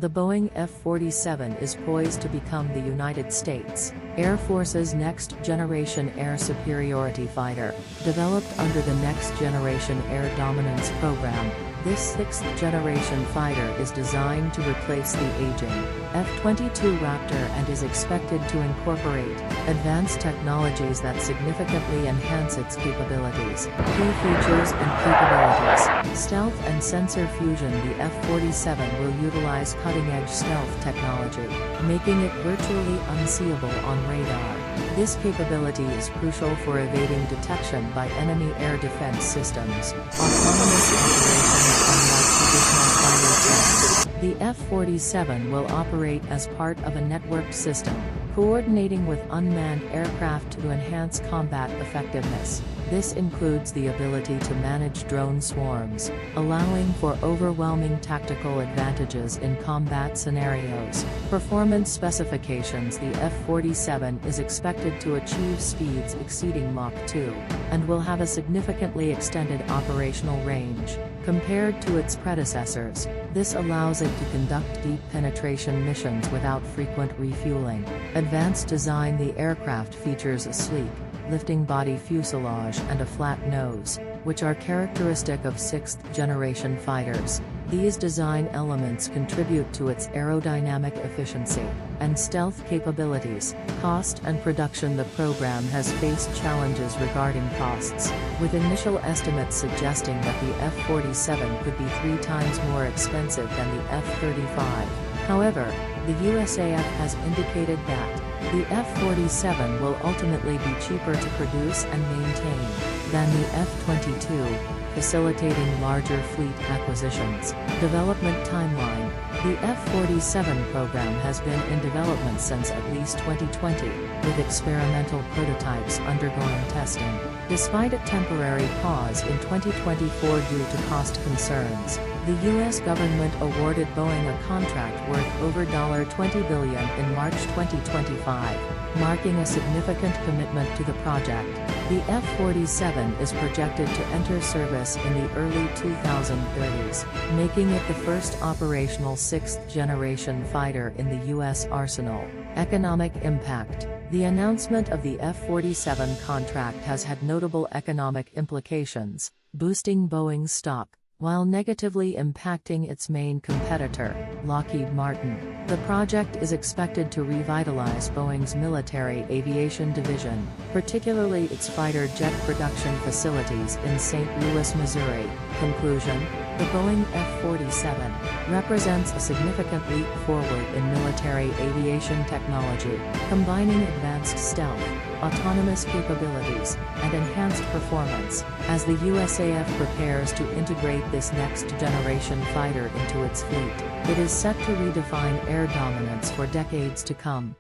The Boeing F-47 is poised to become the United States Air Force's next-generation air superiority fighter. Developed under the Next Generation Air Dominance program, this sixth-generation fighter is designed to replace the aging F-22 Raptor and is expected to incorporate advanced technologies that significantly enhance its capabilities. Key features and capabilities: stealth and sensor fusion. The F-47 will utilize cutting-edge stealth technology, making it virtually unseeable on radar. This capability is crucial for evading detection by enemy air defense systems. Autonomous operations. Unlike traditional fighter jets, the F-47 will operate as part of a networked system, coordinating with unmanned aircraft to enhance combat effectiveness. This includes the ability to manage drone swarms, allowing for overwhelming tactical advantages in combat scenarios. Performance specifications: the F-47 is expected to achieve speeds exceeding Mach 2, and will have a significantly extended operational range compared to its predecessors. This allows it to conduct deep penetration missions without frequent refueling. Advanced design: the aircraft features a sleek, lifting body fuselage and a flat nose, which are characteristic of sixth-generation fighters. These design elements contribute to its aerodynamic efficiency and stealth capabilities. Cost and production: the program has faced challenges regarding costs, with initial estimates suggesting that the F-47 could be 3 times more expensive than the F-35. However, the USAF has indicated that the F-47 will ultimately be cheaper to produce and maintain than the F-22, facilitating larger fleet acquisitions. Development timeline: the F-47 program has been in development since at least 2020, with experimental prototypes undergoing testing. Despite a temporary pause in 2024 due to cost concerns, the U.S. government awarded Boeing a contract worth over $20 billion in March 2025, marking a significant commitment to the project. The F-47 is projected to enter service in the early 2030s, making it the first operational sixth-generation fighter in the U.S. arsenal. Economic impact: the announcement of the F-47 contract has had notable economic implications, boosting Boeing's stock, while negatively impacting its main competitor, Lockheed Martin. The project is expected to revitalize Boeing's military aviation division, particularly its fighter jet production facilities in St. Louis, Missouri. Conclusion: the Boeing F-47 represents a significant leap forward in military aviation technology, combining advanced stealth, autonomous capabilities, and enhanced performance. As the USAF prepares to integrate this next-generation fighter into its fleet, it is set to redefine air dominance for decades to come.